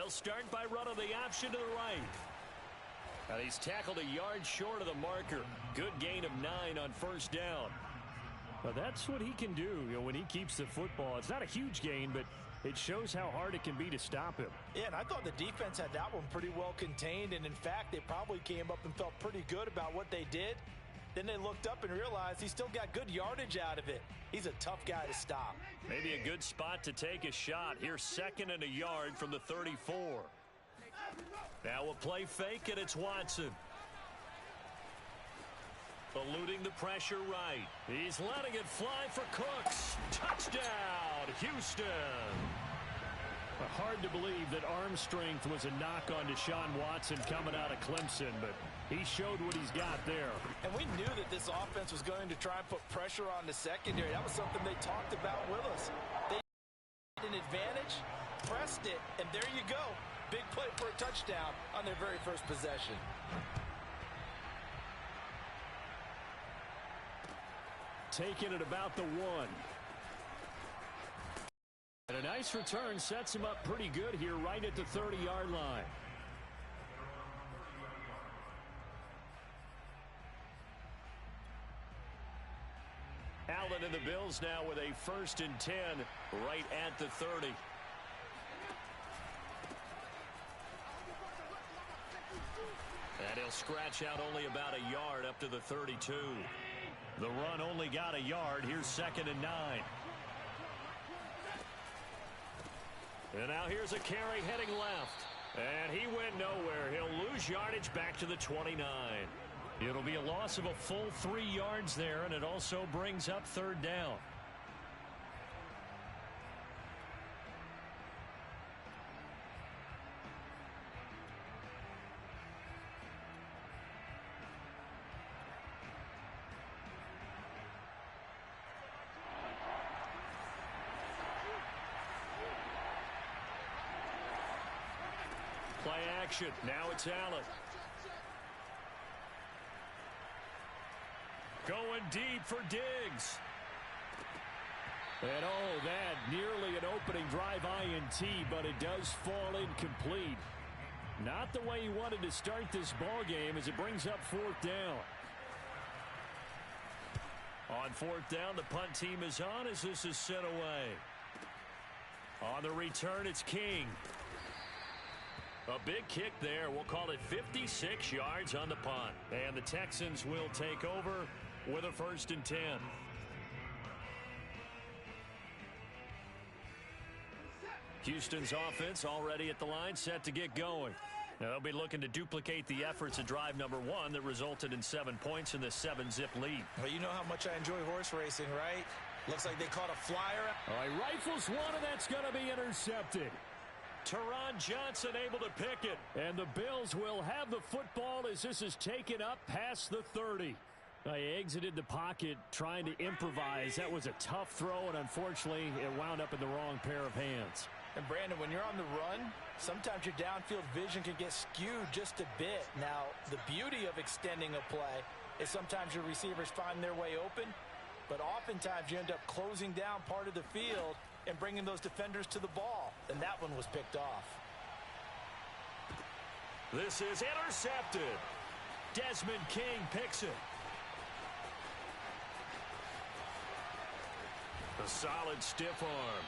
They'll start by running the option to the right. And he's tackled a yard short of the marker. Good gain of 9 on first down. Well, that's what he can do, when he keeps the football. It's not a huge gain, but it shows how hard it can be to stop him. Yeah, and I thought the defense had that one pretty well contained. And, in fact, they probably came up and felt pretty good about what they did. Then they looked up and realized he still got good yardage out of it. He's a tough guy to stop. Maybe a good spot to take a shot. Here's 2nd and a yard from the 34. Now a play fake, and it's Watson. Eluding the pressure right. He's letting it fly for Cooks. Touchdown, Houston. Hard to believe that arm strength was a knock on Deshaun Watson coming out of Clemson, but he showed what he's got there. And we knew that this offense was going to try and put pressure on the secondary. That was something they talked about with us. They had an advantage, pressed it, and there you go. Big play for a touchdown on their very first possession. Taking it about the 1. And a nice return sets him up pretty good here right at the 30-yard line. Allen and the Bills now with a 1st and 10 right at the 30. And he'll scratch out only about a yard up to the 32. The run only got a yard. Here's 2nd and 9. And now here's a carry heading left. And he went nowhere. He'll lose yardage back to the 29. It'll be a loss of a full 3 yards there, and it also brings up 3rd down. Play action. Now it's Allen. Going deep for Diggs. And that nearly an opening drive INT, but it does fall incomplete. Not the way he wanted to start this ball game as it brings up 4th down. On 4th down, the punt team is on as this is sent away. On the return, it's King. A big kick there. We'll call it 56 yards on the punt. And the Texans will take over with a 1st and 10. Houston's offense already at the line, set to get going. Now they'll be looking to duplicate the efforts of drive number 1 that resulted in 7 points in the 7-zip lead. Well, you know how much I enjoy horse racing, right? Looks like they caught a flyer. All right, rifles one, and that's going to be intercepted. Teron Johnson able to pick it. And the Bills will have the football as this is taken up past the 30. He exited the pocket trying to improvise. That was a tough throw, and unfortunately, it wound up in the wrong pair of hands. And, Brandon, when you're on the run, sometimes your downfield vision can get skewed just a bit. Now, the beauty of extending a play is sometimes your receivers find their way open, but oftentimes you end up closing down part of the field and bringing those defenders to the ball. And that one was picked off. This is intercepted. Desmond King picks it. A solid stiff arm.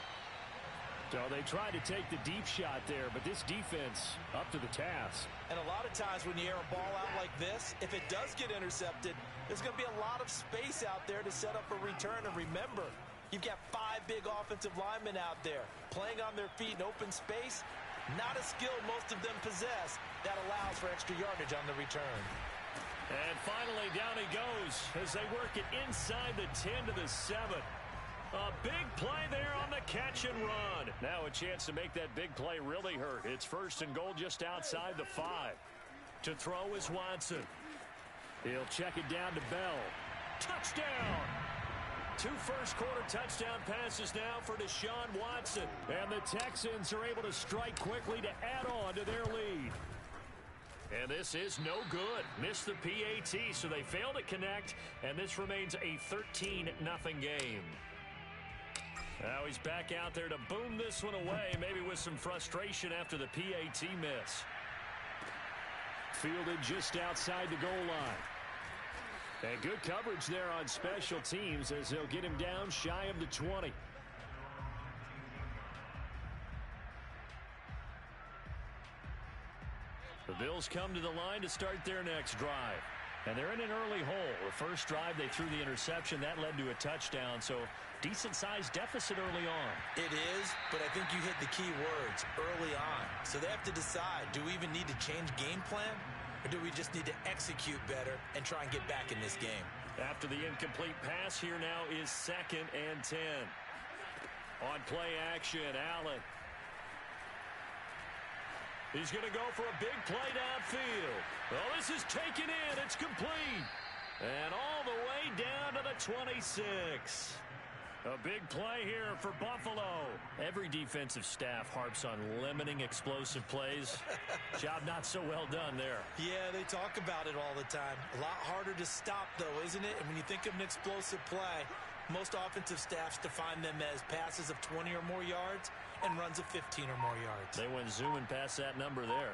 So they tried to take the deep shot there, but this defense up to the task. And a lot of times when you air a ball out like this, if it does get intercepted, there's going to be a lot of space out there to set up a return. And remember, you've got 5 big offensive linemen out there playing on their feet in open space. Not a skill most of them possess that allows for extra yardage on the return. And finally, down he goes as they work it inside the 10 to the 7. A big play there on the catch and run. Now a chance to make that big play really hurt. It's 1st and goal just outside the 5. To throw is Watson. He'll check it down to Bell. Touchdown! 2 first-quarter touchdown passes now for Deshaun Watson. And the Texans are able to strike quickly to add on to their lead. And this is no good. Missed the PAT, so they fail to connect, and this remains a 13-0 game. Now he's back out there to boom this one away, maybe with some frustration after the PAT miss. Fielded just outside the goal line. And good coverage there on special teams as they'll get him down shy of the 20. The Bills come to the line to start their next drive. And they're in an early hole. The first drive, they threw the interception. That led to a touchdown, so decent-sized deficit early on. It is, but I think you hit the key words, early on. So they have to decide, do we even need to change game plan, or do we just need to execute better and try and get back in this game? After the incomplete pass, here now is 2nd and 10. On play action, Allen. He's going to go for a big play downfield. Oh, this is taken in. It's complete. And all the way down to the 26. A big play here for Buffalo. Every defensive staff harps on limiting explosive plays. Job not so well done there. Yeah, they talk about it all the time. A lot harder to stop, though, isn't it? And when you think of an explosive play, most offensive staffs define them as passes of 20 or more yards and runs of 15 or more yards. They went zooming past that number there.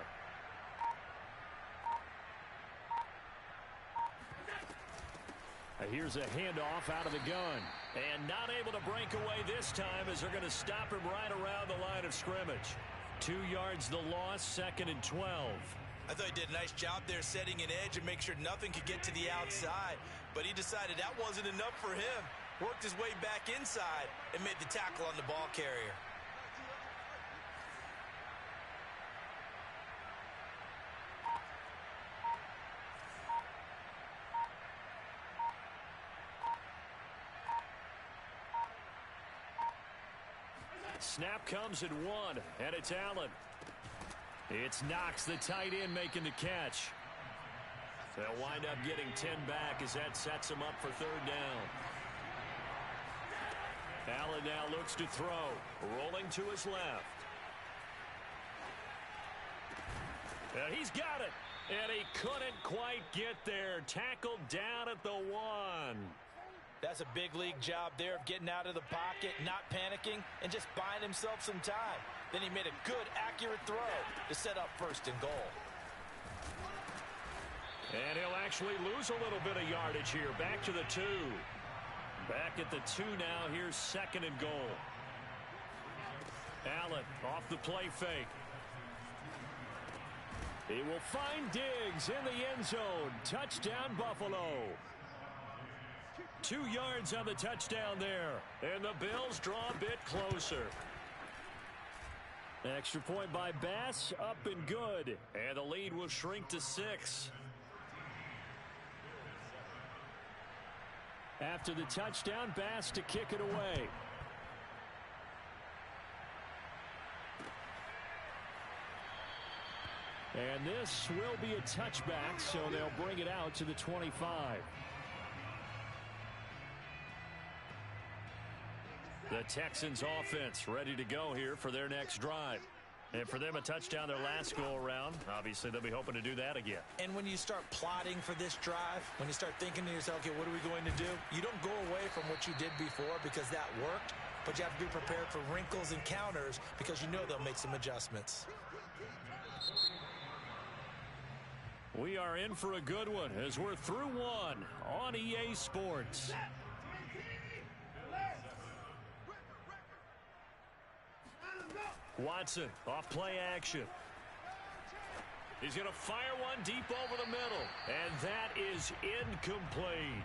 Here's a handoff out of the gun. And not able to break away this time as they're going to stop him right around the line of scrimmage. 2 yards the loss, 2nd and 12. I thought he did a nice job there setting an edge and make sure nothing could get to the outside. But he decided that wasn't enough for him. Worked his way back inside and made the tackle on the ball carrier. Snap comes at 1, and it's Allen. It's Knox, the tight end, making the catch. They'll wind up getting 10 back as that sets him up for 3rd down. Allen now looks to throw, rolling to his left. And he's got it, and he couldn't quite get there. Tackled down at the 1. That's a big league job there of getting out of the pocket, not panicking, and just buying himself some time. Then he made a good, accurate throw to set up 1st and goal. And he'll actually lose a little bit of yardage here. Back to the 2. Back at the 2 now. Here's 2nd and goal. Allen off the play fake. He will find Diggs in the end zone. Touchdown, Buffalo. 2 yards on the touchdown there. And the Bills draw a bit closer. Extra point by Bass, up and good. And the lead will shrink to 6. After the touchdown, Bass to kick it away. And this will be a touchback, so they'll bring it out to the 25. The Texans offense ready to go here for their next drive. And for them, a touchdown their last go-around. Obviously, they'll be hoping to do that again. And when you start plotting for this drive, when you start thinking to yourself, okay, what are we going to do? You don't go away from what you did before because that worked, but you have to be prepared for wrinkles and counters because you know they'll make some adjustments. We are in for a good one as we're through 1 on EA Sports. Watson off play action. He's going to fire one deep over the middle. And that is incomplete.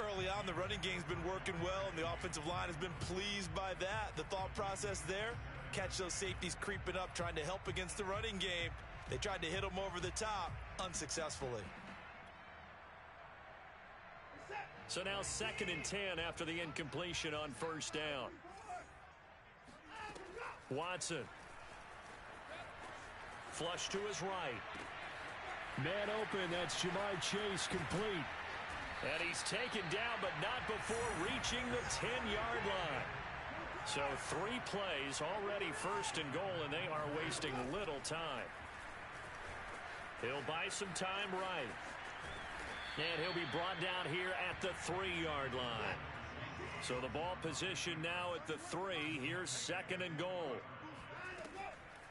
Early on, the running game's been working well, and the offensive line has been pleased by that. The thought process there, catch those safeties creeping up, trying to help against the running game. They tried to hit them over the top, unsuccessfully. So now 2nd and 10 after the incompletion on 1st down. Watson. Flush to his right. Man open, that's Jamar Chase complete. And he's taken down, but not before reaching the 10-yard line. So 3 plays, already 1st and goal, and they are wasting little time. He'll buy some time right. And he'll be brought down here at the 3-yard line. So the ball position now at the 3. Here's 2nd and goal.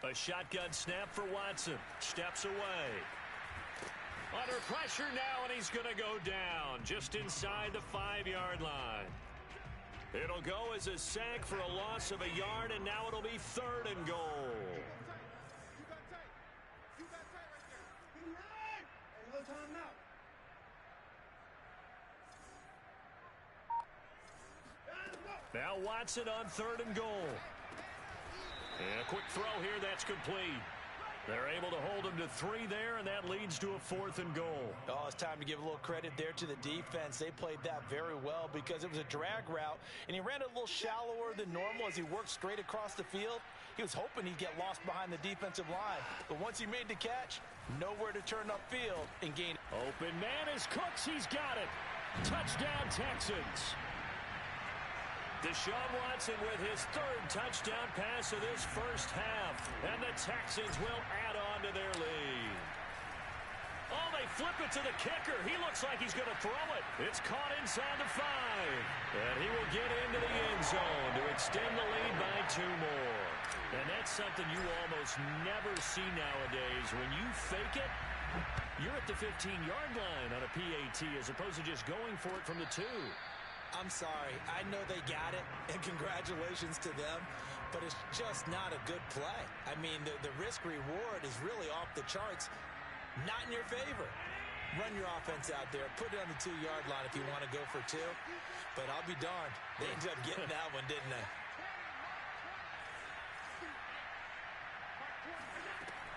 A shotgun snap for Watson. Steps away. Under pressure now, and he's going to go down just inside the 5-yard line. It'll go as a sack for a loss of a yard, and now it'll be 3rd and goal. Now Watson on 3rd and goal. And a quick throw here, that's complete. They're able to hold him to 3 there, and that leads to a 4th and goal. Oh, it's time to give a little credit there to the defense. They played that very well because it was a drag route, and he ran a little shallower than normal as he worked straight across the field. He was hoping he'd get lost behind the defensive line, but once he made the catch, nowhere to turn upfield and gain. Open man is Cooks. He's got it. Touchdown, Texans. Deshaun Watson with his 3rd touchdown pass of this first half. And the Texans will add on to their lead. Oh, they flip it to the kicker. He looks like he's going to throw it. It's caught inside the 5. And he will get into the end zone to extend the lead by 2 more. And that's something you almost never see nowadays. When you fake it, you're at the 15-yard line on a PAT as opposed to just going for it from the 2. I'm sorry. I know they got it, and congratulations to them, but it's just not a good play. I mean, the risk-reward is really off the charts, not in your favor. Run your offense out there. Put it on the 2-yard line if you want to go for 2, but I'll be darned. They ended up getting that one, didn't they?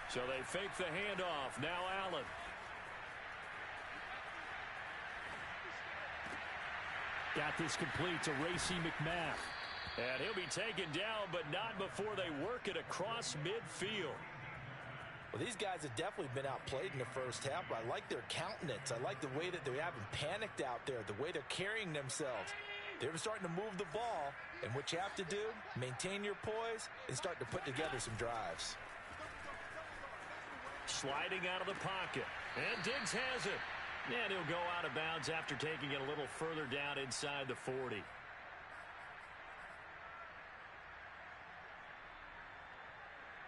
So they fake the handoff. Now Allen. Got this complete to Racey McMath. And he'll be taken down, but not before they work it across midfield. Well, these guys have definitely been outplayed in the first half, but I like their countenance. I like the way that they haven't panicked out there, the way they're carrying themselves. They're starting to move the ball, and what you have to do, maintain your poise and start to put together some drives. Sliding out of the pocket, and Diggs has it. And he'll go out of bounds after taking it a little further down inside the 40.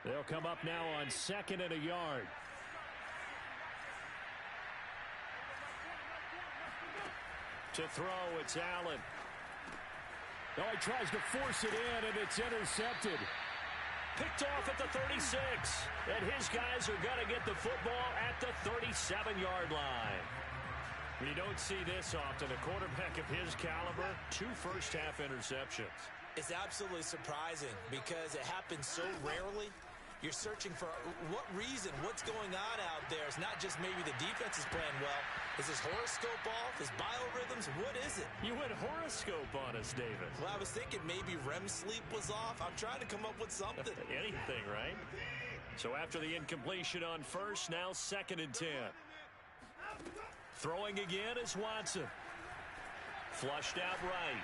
They'll come up now on 2nd and a yard. To throw, it's Allen. Oh, he tries to force it in, and it's intercepted. Picked off at the 36. And his guys are going to get the football at the 37-yard line. You don't see this often. A quarterback of his caliber, 2 first-half interceptions. It's absolutely surprising because it happens so rarely. You're searching for what reason, what's going on out there. It's not just maybe the defense is playing well. Is his horoscope off? His biorhythms? What is it? You went horoscope on us, David. Well, I was thinking maybe REM sleep was off. I'm trying to come up with something. Anything, right? So after the incompletion on 1st, now 2nd and 10. Throwing again is Watson. Flushed out right.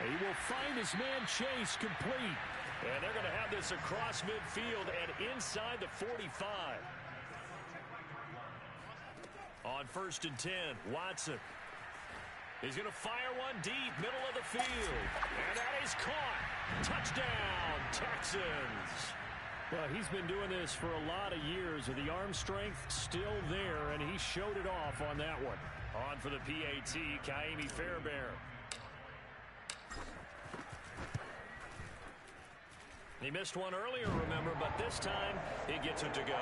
He will find his man Chase complete. And they're going to have this across midfield and inside the 45. On 1st and 10, Watson. He's going to fire one deep, middle of the field. And that is caught. Touchdown, Texans. Well, he's been doing this for a lot of years, and the arm strength still there, and he showed it off on that one. On for the PAT, Kaimi Fairbairn. He missed one earlier, remember, but this time he gets it to go.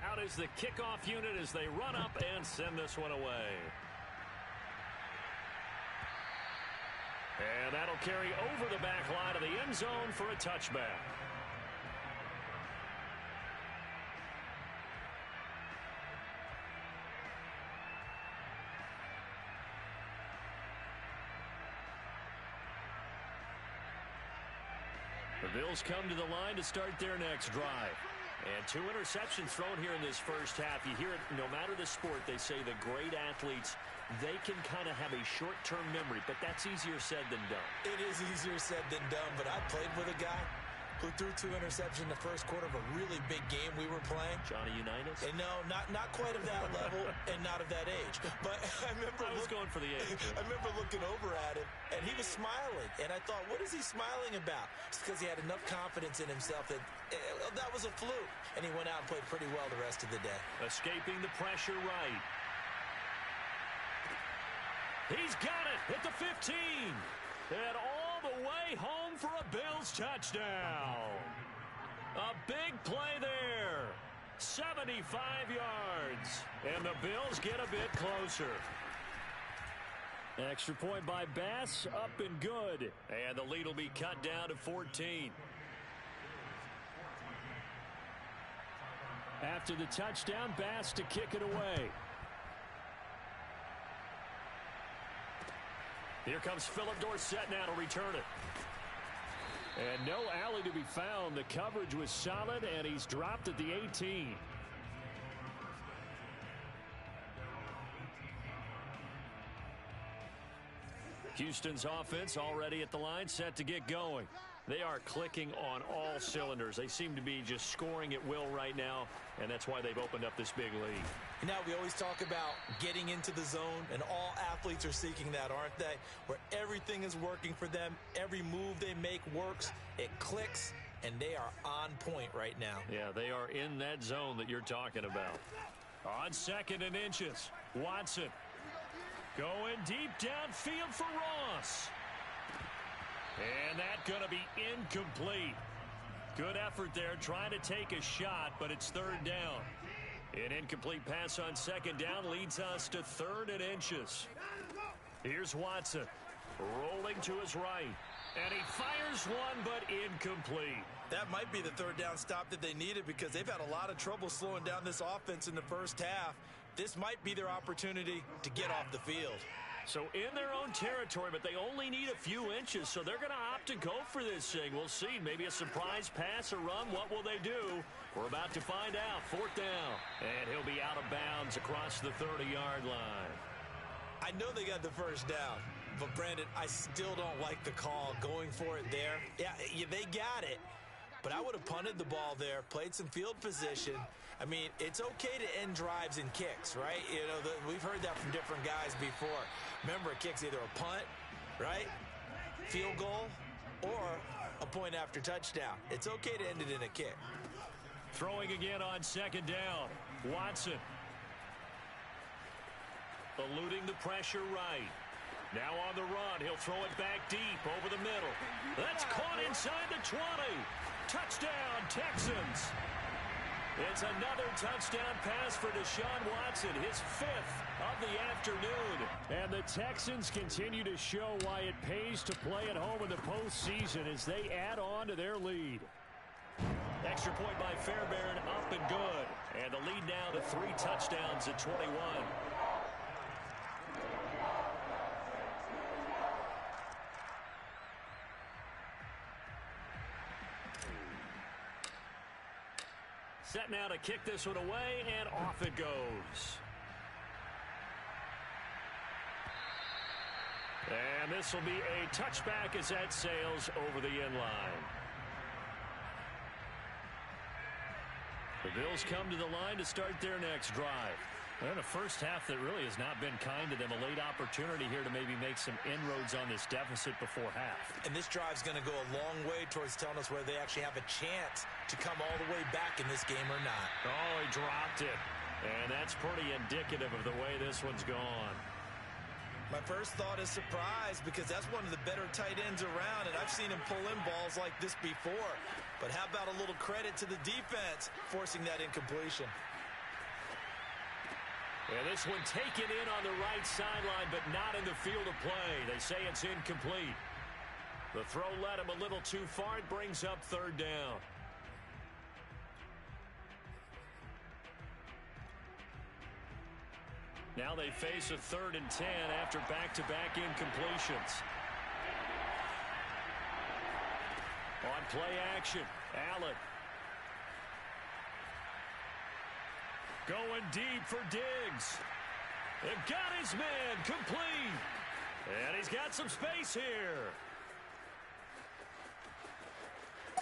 Out is the kickoff unit as they run up and send this one away. And that'll carry over the back line of the end zone for a touchback. The Bills come to the line to start their next drive. And 2 interceptions thrown here in this first half. You hear it no matter the sport. They say the great athletes, they can kind of have a short-term memory, but that's easier said than done. It is easier said than done, but I played with a guy who threw 2 interceptions in the first quarter of a really big game we were playing. Johnny Unitas? And no, not quite of that level and not of that age. But I was going for the age. I remember looking over at him, and he was smiling. And I thought, what is he smiling about? It's because he had enough confidence in himself that that was a fluke. And he went out and played pretty well the rest of the day. Escaping the pressure right. He's got it at the 15. And all the way home for a Bills touchdown. A big play there. 75 yards. And the Bills get a bit closer. Extra point by Bass, up and good. And the lead will be cut down to 14. After the touchdown, Bass to kick it away. Here comes Philip Dorsett now to return it. And no alley to be found. The coverage was solid, and he's dropped at the 18. Houston's offense already at the line, set to get going. They are clicking on all cylinders. They seem to be just scoring at will right now, and that's why they've opened up this big lead. Now, we always talk about getting into the zone, and all athletes are seeking that, aren't they? Where everything is working for them. Every move they make works. It clicks, and they are on point right now. Yeah, they are in that zone that you're talking about. On 2nd and inches, Watson going deep downfield for Ross. And that's going to be incomplete. Good effort there, trying to take a shot, but it's 3rd down. An incomplete pass on 2nd down leads us to 3rd and inches. Here's Watson, rolling to his right. And he fires one, but incomplete. That might be the 3rd down stop that they needed because they've had a lot of trouble slowing down this offense in the first half. This might be their opportunity to get off the field. So in their own territory, but they only need a few inches, so they're going to opt to go for this thing. We'll see. Maybe a surprise pass or run. What will they do? We're about to find out. 4th down. And he'll be out of bounds across the 30-yard line. I know they got the 1st down, but, Brandon, I still don't like the call going for it there. Yeah, they got it. But I would have punted the ball there, played some field position. I mean, it's okay to end drives and kicks, right? You know, we've heard that from different guys before. Remember, a kick's either a punt, right, field goal, or a point after touchdown. It's okay to end it in a kick. Throwing again on 2nd down. Watson eluding the pressure right. Now on the run, he'll throw it back deep over the middle. That's caught inside the 20. Touchdown, Texans. It's another touchdown pass for Deshaun Watson, his 5th of the afternoon. And the Texans continue to show why it pays to play at home in the postseason as they add on to their lead. Extra point by Fairbairn, up and good. And the lead now to 3 touchdowns at 21. Set now to kick this one away, and off it goes. And this will be a touchback as that sails over the end line. The Bills come to the line to start their next drive. And a first half that really has not been kind to them. A late opportunity here to maybe make some inroads on this deficit before half. And this drive's going to go a long way towards telling us whether they actually have a chance to come all the way back in this game or not. Oh, he dropped it. And that's pretty indicative of the way this one's gone. My first thought is surprise because that's one of the better tight ends around, and I've seen him pull in balls like this before. But how about a little credit to the defense forcing that incompletion? And this one taken in on the right sideline, but not in the field of play. They say it's incomplete. The throw led him a little too far. It brings up 3rd down. Now they face a 3rd and 10 after back-to-back incompletions. On play action, Allen. Going deep for Diggs. They've got his man complete. And he's got some space here.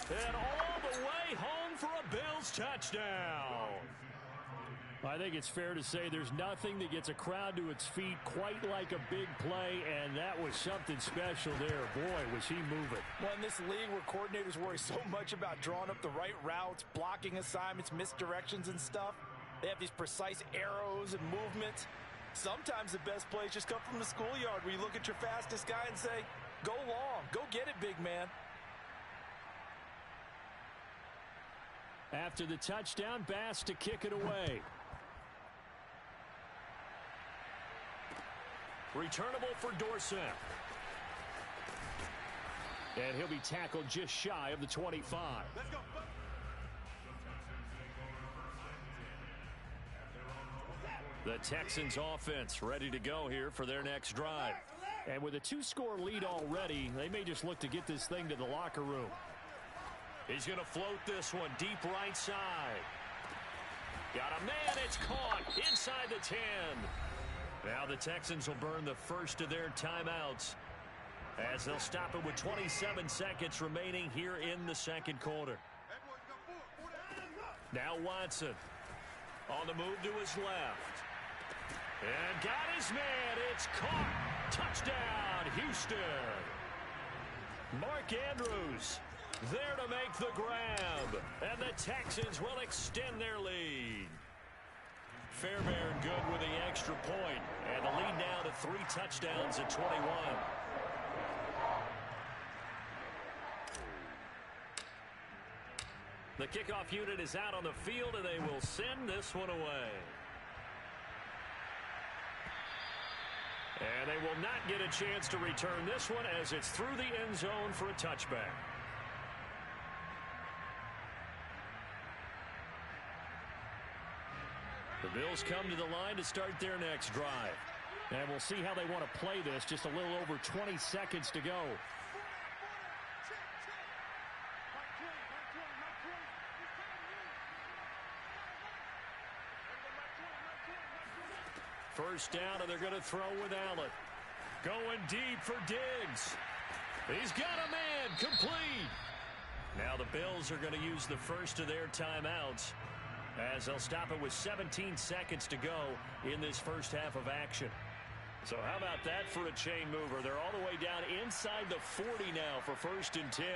And all the way home for a Bills touchdown. I think it's fair to say there's nothing that gets a crowd to its feet quite like a big play, and that was something special there. Boy, was he moving. Well, in this league where coordinators worry so much about drawing up the right routes, blocking assignments, misdirections and stuff, they have these precise arrows and movements. Sometimes the best plays just come from the schoolyard where you look at your fastest guy and say, go long, go get it, big man. After the touchdown, Bass to kick it away. Returnable for Dorsett. And he'll be tackled just shy of the 25. Let's go. The Texans offense ready to go here for their next drive. And with a 2-score lead already, they may just look to get this thing to the locker room. He's going to float this one deep right side. Got a man, it's caught inside the 10. Now the Texans will burn the first of their timeouts as they'll stop it with 27 seconds remaining here in the second quarter. Now Watson on the move to his left. And got his man. It's caught. Touchdown, Houston. Mark Andrews there to make the grab. And the Texans will extend their lead. Fairbairn good with the extra point. And the lead now to 3 touchdowns at 21. The kickoff unit is out on the field, and they will send this one away. And they will not get a chance to return this one as it's through the end zone for a touchback. The Bills come to the line to start their next drive. And we'll see how they want to play this. Just a little over 20 seconds to go. First down, and they're going to throw with Allen. Going deep for Diggs. He's got a man complete. Now the Bills are going to use the first of their timeouts as they'll stop it with 17 seconds to go in this first half of action. So how about that for a chain mover? They're all the way down inside the 40 now for 1st and 10.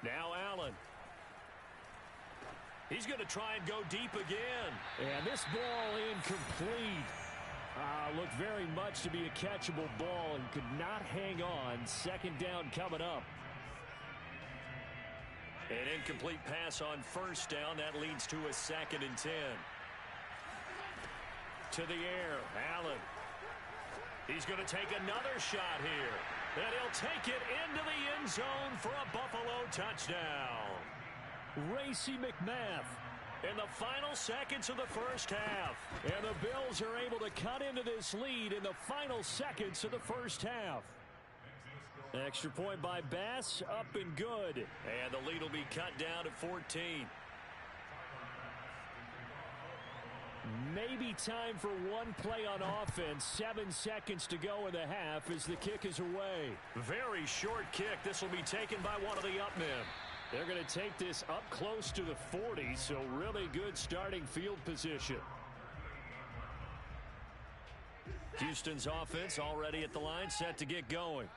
Now Allen. He's going to try and go deep again. And this ball incomplete. Looked very much to be a catchable ball and could not hang on. Second down coming up. An incomplete pass on first down. That leads to a 2nd and 10. To the air, Allen. He's going to take another shot here. And he'll take it into the end zone for a Buffalo touchdown. Racey McMath In the final seconds of the first half. And the Bills are able to cut into this lead in the final seconds of the first half. Extra point by Bass, up and good. And the lead will be cut down to 14. Maybe time for one play on offense. 7 seconds to go in the half as the kick is away. Very short kick. This will be taken by one of the up men. They're going to take this up close to the 40, so really good starting field position. Houston's offense already at the line, set to get going.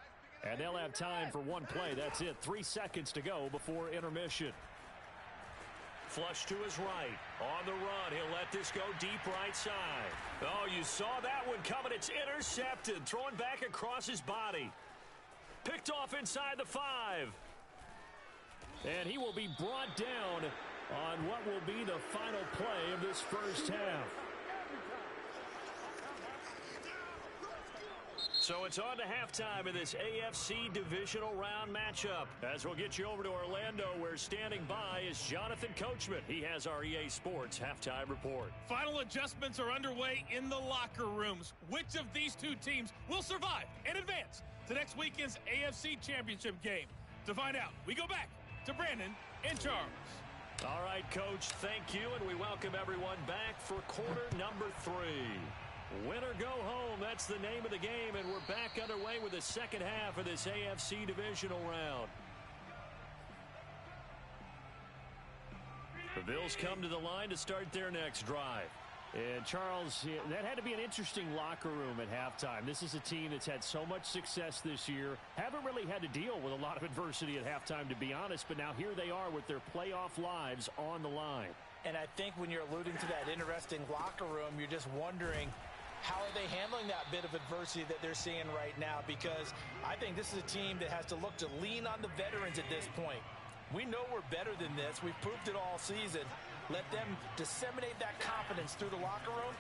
And they'll have time for one play. That's it. 3 seconds to go before intermission. Flush to his right. On the run, he'll let this go deep right side. Oh, you saw that one coming. It's intercepted. Throwing back across his body. Picked off inside the 5. And he will be brought down on what will be the final play of this first half. So it's on to halftime in this AFC Divisional Round matchup. As we'll get you over to Orlando, where standing by is Jonathan Coachman. He has our EA Sports Halftime Report. Final adjustments are underway in the locker rooms. Which of these two teams will survive and advance to next weekend's AFC Championship game? To find out, we go back to Brandon and Charles. All right, Coach, thank you, and we welcome everyone back for quarter number 3. Win or go home, that's the name of the game, and we're back underway with the second half of this AFC Divisional Round. The Bills come to the line to start their next drive. And, Charles, that had to be an interesting locker room at halftime. This is a team that's had so much success this year. Haven't really had to deal with a lot of adversity at halftime, to be honest, but now here they are with their playoff lives on the line. And I think when you're alluding to that interesting locker room, you're just wondering, how are they handling that bit of adversity that they're seeing right now? Because I think this is a team that has to look to lean on the veterans at this point. We know we're better than this. We've proved it all season. Let them disseminate that confidence through the locker room.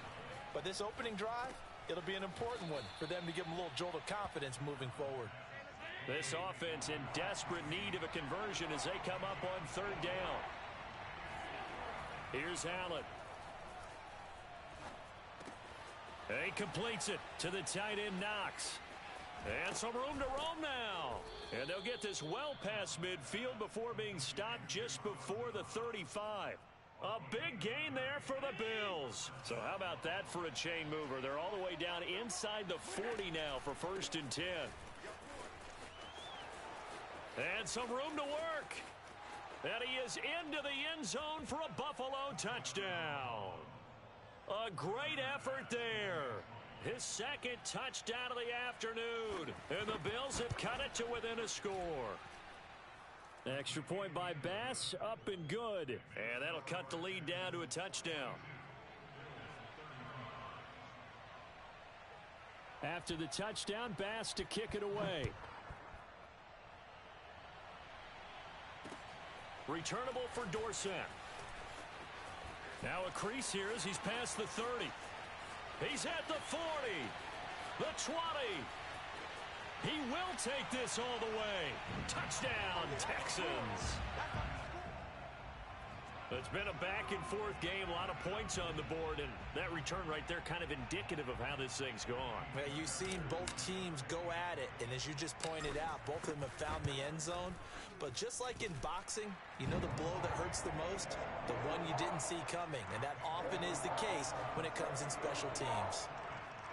But this opening drive, it'll be an important one for them to give them a little jolt of confidence moving forward. This offense in desperate need of a conversion as they come up on third down. Here's Allen. He completes it to the tight end, Knox. And some room to roam now. And they'll get this well past midfield before being stopped just before the 35. A big gain there for the Bills. So how about that for a chain mover? They're all the way down inside the 40 now for 1st and 10. And some room to work. And he is into the end zone for a Buffalo touchdown. A great effort there. His second touchdown of the afternoon. And the Bills have cut it to within a score. Extra point by Bass, up and good. And that'll cut the lead down to a touchdown. After the touchdown, Bass to kick it away. Returnable for Dorsett. Now a crease here as he's past the 30. He's at the 40. The 20. He will take this all the way. Touchdown, Texans. It's been a back-and-forth game, a lot of points on the board, and that return right there kind of indicative of how this thing's gone. Well, you've seen both teams go at it, and as you just pointed out, both of them have found the end zone. But just like in boxing, you know the blow that hurts the most? The one you didn't see coming, and that often is the case when it comes in special teams.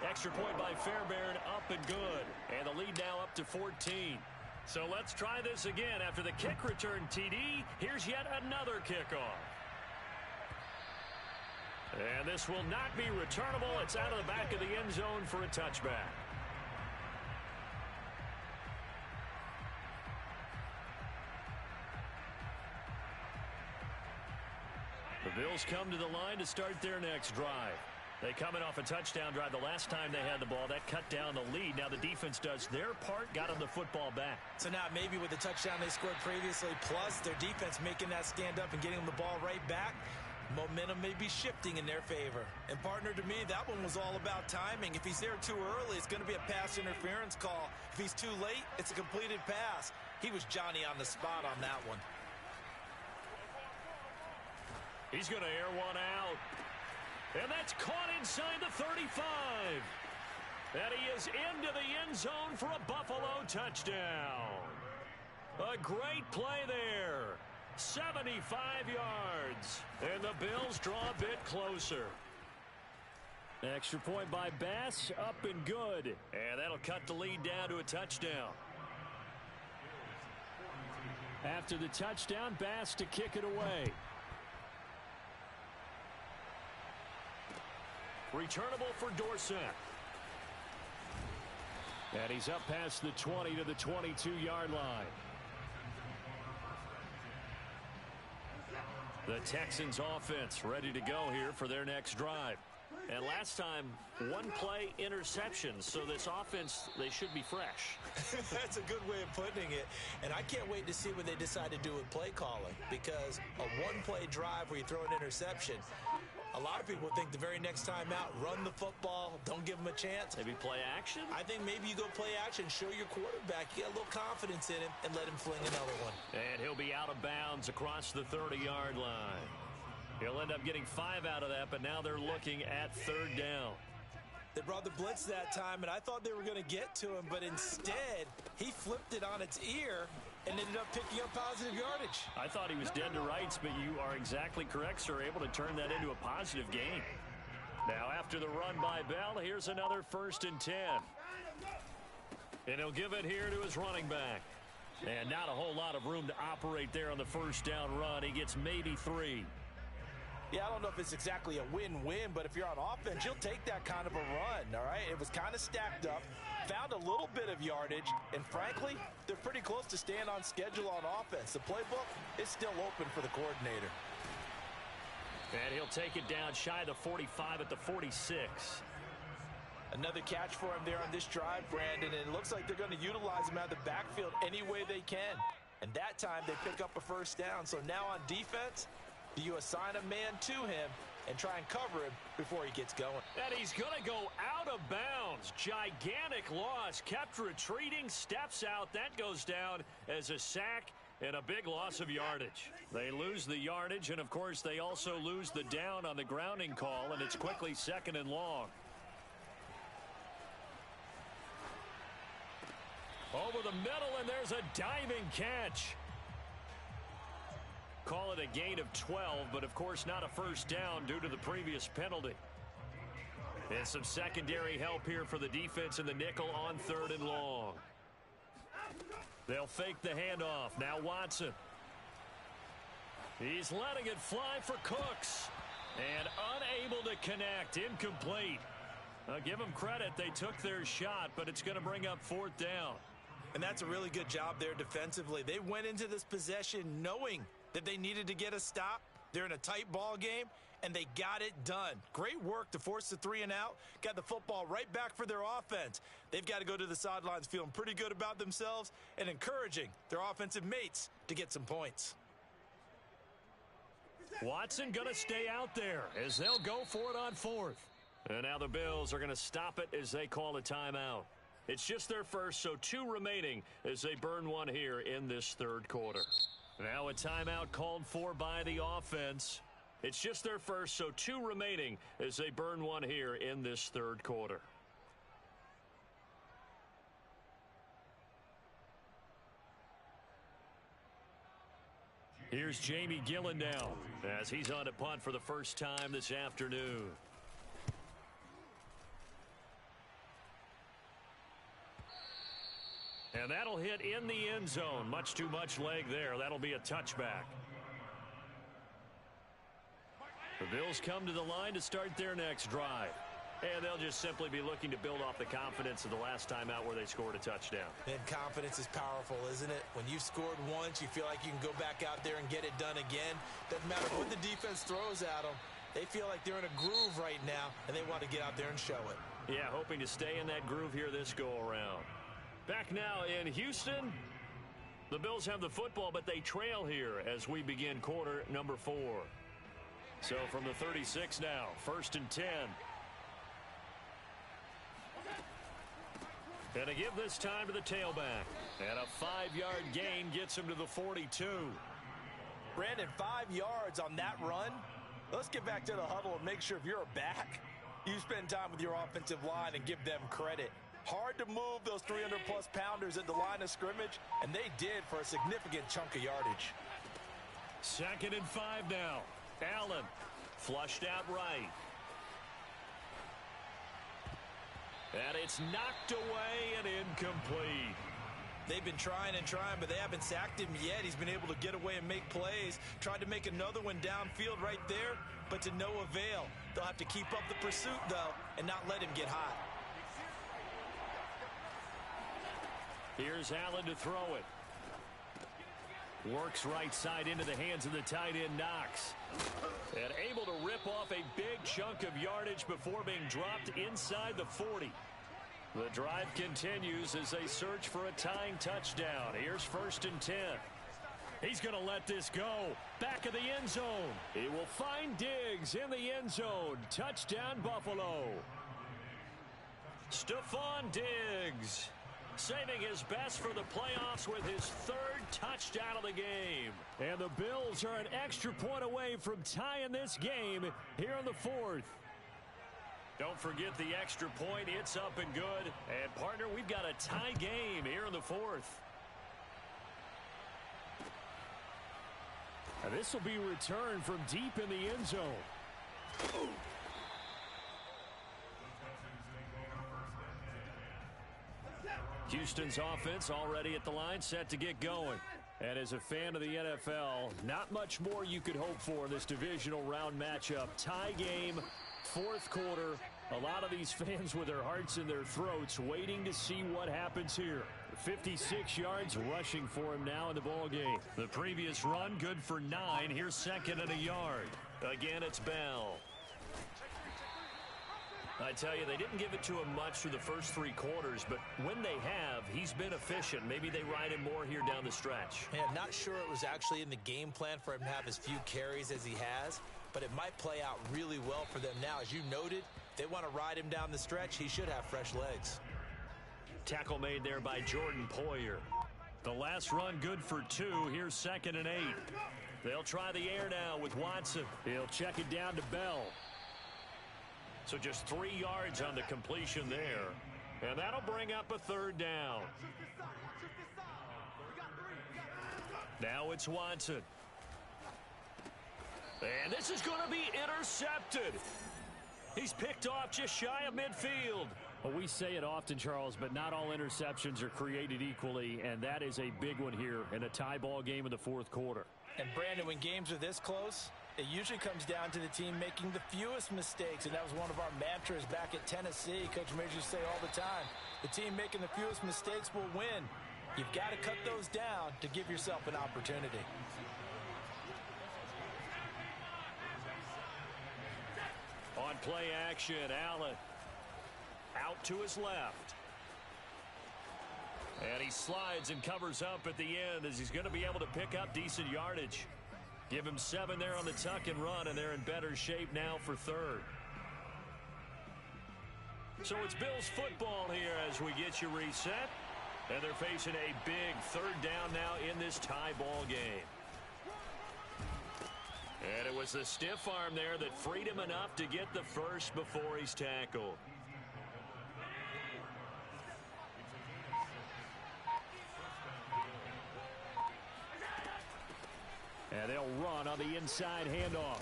Extra point by Fairbairn, up and good. And the lead now up to 14. So let's try this again. After the kick return TD, here's yet another kickoff. And this will not be returnable. It's out of the back of the end zone for a touchback. The Bills come to the line to start their next drive. They coming off a touchdown drive the last time they had the ball. That cut down the lead. Now the defense does their part, got them the football back. So now maybe with the touchdown they scored previously, plus their defense making that stand up and getting them the ball right back, momentum may be shifting in their favor. And partner, to me, that one was all about timing. If he's there too early, it's going to be a pass interference call. If he's too late, it's a completed pass. He was Johnny on the spot on that one. He's going to air one out. And that's caught inside the 35. And he is into the end zone for a Buffalo touchdown. A great play there. 75 yards. And the Bills draw a bit closer. Extra point by Bass, up and good. And that'll cut the lead down to a touchdown. After the touchdown, Bass to kick it away. Returnable for Dorsett. And he's up past the 20 to the 22-yard line. The Texans offense ready to go here for their next drive. And last time, one play interception. So this offense, they should be fresh. That's a good way of putting it. And I can't wait to see what they decide to do with play calling. Because a one-play drive where you throw an interception, A lot of people think the very next time out, run the football, don't give him a chance. Maybe play action? I think maybe you go play action, show your quarterback you got a little confidence in him, and let him fling another one. And he'll be out of bounds across the 30-yard line. He'll end up getting 5 out of that, but now they're looking at 3rd down. They brought the blitz that time, and I thought they were going to get to him, but instead, he flipped it on its ear and ended up picking up positive yardage. I thought he was dead to rights, but you are exactly correct, sir, able to turn that into a positive gain. Now, after the run by Bell, here's another 1st and 10. And he'll give it here to his running back. And not a whole lot of room to operate there on the 1st down run. He gets maybe 3. Yeah, I don't know if it's exactly a win-win, but if you're on offense, you'll take that kind of a run, all right? It was kind of stacked up, found a little bit of yardage, and frankly, they're pretty close to staying on schedule on offense. The playbook is still open for the coordinator. And he'll take it down shy of the 45 at the 46. Another catch for him there on this drive, Brandon, and it looks like they're going to utilize him out of the backfield any way they can. And that time, they pick up a 1st down. So now on defense, do you assign a man to him and try and cover him before he gets going? And he's going to go out of bounds. Gigantic loss. Kept retreating. Steps out. That goes down as a sack and a big loss of yardage. They lose the yardage, and, of course, they also lose the down on the grounding call, and it's quickly 2nd and long. Over the middle, and there's a diving catch. Call it a gain of 12, but of course not a 1st down due to the previous penalty. And some secondary help here for the defense in the nickel on 3rd and long. They'll fake the handoff. Now Watson. He's letting it fly for Cooks. And unable to connect. Incomplete. Give them credit. They took their shot, but it's going to bring up 4th down. And that's a really good job there defensively. They went into this possession knowing that they needed to get a stop. They're in a tight ball game, and they got it done. Great work to force the 3 and out. Got the football right back for their offense. They've got to go to the sidelines feeling pretty good about themselves and encouraging their offensive mates to get some points. Watson going to stay out there as they'll go for it on 4th. And now the Bills are going to stop it as they call a timeout. It's just their first, so 2 remaining as they burn one here in this 3rd quarter. Now a timeout called for by the offense. It's just their first, so 2 remaining as they burn one here in this 3rd quarter. Here's Jamie Gillen now as he's on to punt for the first time this afternoon. And that'll hit in the end zone. Much too much leg there. That'll be a touchback. The Bills come to the line to start their next drive. And they'll just simply be looking to build off the confidence of the last time out where they scored a touchdown. And confidence is powerful, isn't it? When you've scored once, you feel like you can go back out there and get it done again. Doesn't matter what the defense throws at them. They feel like they're in a groove right now, and they want to get out there and show it. Yeah, hoping to stay in that groove here this go-around. Back now in Houston, the Bills have the football, but they trail here as we begin quarter number 4. So from the 36 now, 1st and 10. And to give this time to the tailback. And a 5-yard gain gets him to the 42. Brandon, 5 yards on that run. Let's get back to the huddle and make sure if you're a back, you spend time with your offensive line and give them credit. Hard to move those 300-plus pounders at the line of scrimmage, and they did for a significant chunk of yardage. 2nd and 5 now. Allen flushed out right. And it's knocked away and incomplete. They've been trying and trying, but they haven't sacked him yet. He's been able to get away and make plays. Tried to make another one downfield right there, but to no avail. They'll have to keep up the pursuit, though, and not let him get hot. Here's Allen to throw it. Works right side into the hands of the tight end Knox. And able to rip off a big chunk of yardage before being dropped inside the 40. The drive continues as they search for a tying touchdown. Here's 1st and 10. He's going to let this go. Back of the end zone. He will find Diggs in the end zone. Touchdown, Buffalo. Stephon Diggs saving his best for the playoffs with his third touchdown of the game. And the Bills are an extra point away from tying this game here in the fourth. Don't forget the extra point. It's up and good. And, partner, we've got a tie game here in the fourth. And this will be returned from deep in the end zone. Houston's offense already at the line, set to get going. And as a fan of the NFL, not much more you could hope for in this divisional round matchup. Tie game, fourth quarter. A lot of these fans with their hearts in their throats waiting to see what happens here. 56 yards rushing for him now in the ball game. The previous run good for 9. Here's second and a yard. Again, it's Bell. I tell you, they didn't give it to him much through the first 3 quarters, but when they have, he's been efficient. Maybe they ride him more here down the stretch. Man, not sure it was actually in the game plan for him to have as few carries as he has, but it might play out really well for them now. As you noted, if they want to ride him down the stretch, he should have fresh legs. Tackle made there by Jordan Poyer. The last run good for 2. Here's second and 8. They'll try the air now with Watson. He'll check it down to Bell. So just 3 yards on the completion there. And that'll bring up a third down. Now it's Watson. And this is going to be intercepted. He's picked off just shy of midfield. Well, we say it often, Charles, but not all interceptions are created equally, and that is a big one here in a tie ball game in the fourth quarter. And, Brandon, when games are this close, it usually comes down to the team making the fewest mistakes, and that was one of our mantras back at Tennessee. Coach Major used to say all the time, the team making the fewest mistakes will win. You've got to cut those down to give yourself an opportunity. On play action, Allen out to his left. And he slides and covers up at the end as he's going to be able to pick up decent yardage. Give him 7 there on the tuck and run, and they're in better shape now for third. So it's Bills football here as we get you reset. And they're facing a big third down now in this tie ball game. And it was the stiff arm there that freed him enough to get the first before he's tackled. And they'll run on the inside handoff.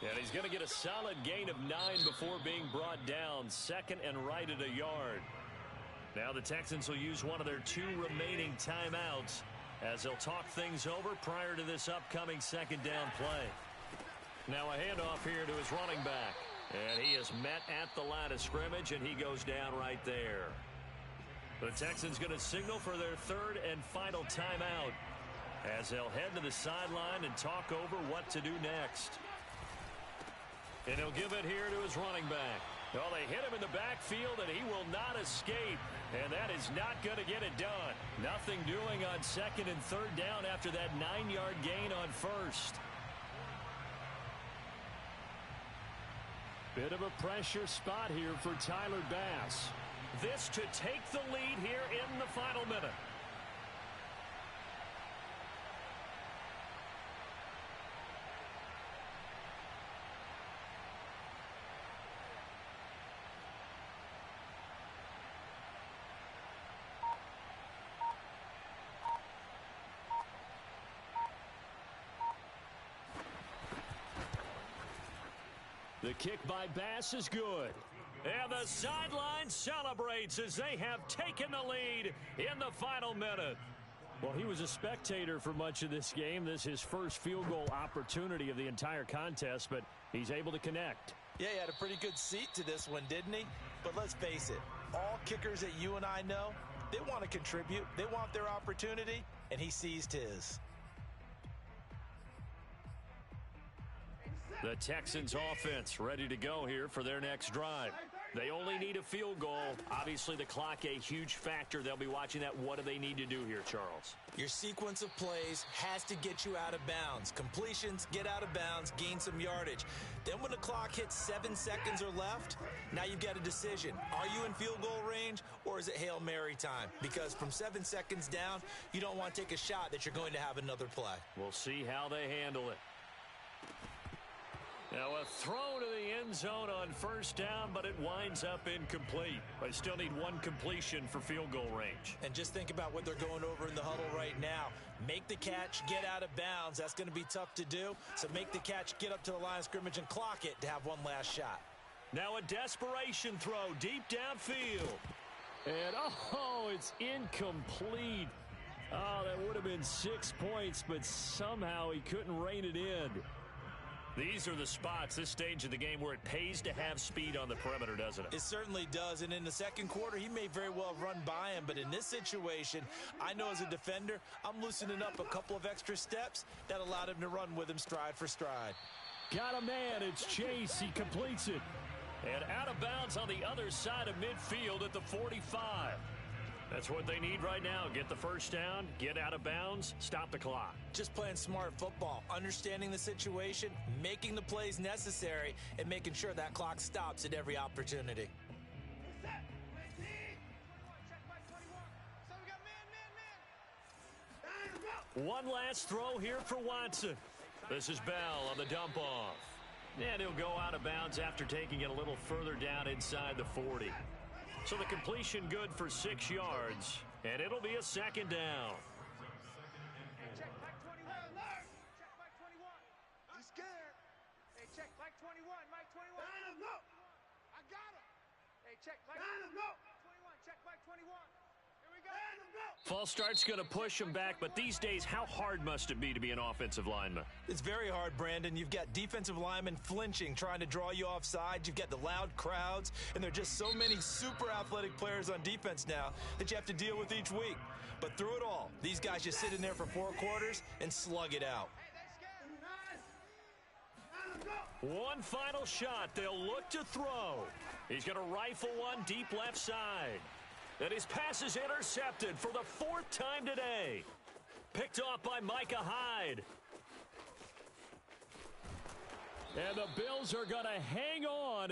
And he's going to get a solid gain of 9 before being brought down. Second and right at a yard. Now the Texans will use one of their 2 remaining timeouts as they'll talk things over prior to this upcoming second down play. Now a handoff here to his running back. And he is met at the line of scrimmage, and he goes down right there. The Texans going to signal for their third and final timeout as they'll head to the sideline and talk over what to do next. And he'll give it here to his running back. Well, they hit him in the backfield, and he will not escape. And that is not going to get it done. Nothing doing on second and third down after that 9-yard gain on first. Bit of a pressure spot here for Tyler Bass. This to take the lead here in the final minute. The kick by Bass is good. And the sideline celebrates as they have taken the lead in the final minute. Well, he was a spectator for much of this game. This is his first field goal opportunity of the entire contest, but he's able to connect. Yeah, he had a pretty good seat to this one, didn't he? But let's face it, all kickers that you and I know, they want to contribute. They want their opportunity, and he seized his. The Texans offense ready to go here for their next drive. They only need a field goal. Obviously, the clock a huge factor. They'll be watching that. What do they need to do here, Charles? Your sequence of plays has to get you out of bounds. Completions, get out of bounds, gain some yardage. Then when the clock hits 7 seconds or left, now you've got a decision. Are you in field goal range or is it Hail Mary time? Because from 7 seconds down, you don't want to take a shot that you're going to have another play. We'll see how they handle it. Now a throw to the end zone on first down, but it winds up incomplete. They still need one completion for field goal range. And just think about what they're going over in the huddle right now. Make the catch, get out of bounds. That's going to be tough to do. So make the catch, get up to the line of scrimmage, and clock it to have one last shot. Now a desperation throw deep downfield. And, it's incomplete. Oh, that would have been 6 points, but somehow he couldn't rein it in. These are the spots, this stage of the game, where it pays to have speed on the perimeter, doesn't it? It certainly does, and in the second quarter, he may very well run by him, but in this situation, I know as a defender, I'm loosening up a couple of extra steps that allowed him to run with him stride for stride. Got a man, it's Chase, he completes it. And out of bounds on the other side of midfield at the 45. That's what they need right now. Get the first down, get out of bounds, stop the clock. Just playing smart football, understanding the situation, making the plays necessary, and making sure that clock stops at every opportunity. One last throw here for Watson. This is Bell on the dump off. And he'll go out of bounds after taking it a little further down inside the 40. So the completion good for 6 yards, and it'll be a second down. Check Mike 21. Check Mike 21. He's scared. Hey, check Mike 21. Mike 21. I got him. Hey, check Mike 21. Check Mike 21. Here we go. False start's going to push him back, but these days, how hard must it be to be an offensive lineman? It's very hard, Brandon. You've got defensive linemen flinching, trying to draw you offside. You've got the loud crowds, and there are just so many super athletic players on defense now that you have to deal with each week. But through it all, these guys just sit in there for 4 quarters and slug it out. One final shot. They'll look to throw. He's going to rifle one deep left side. And his pass is intercepted for the 4th time today. Picked off by Micah Hyde. And the Bills are going to hang on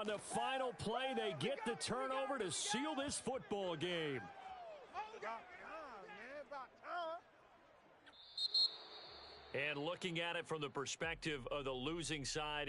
the final play. They get the turnover to seal this football game. And looking at it from the perspective of the losing side here.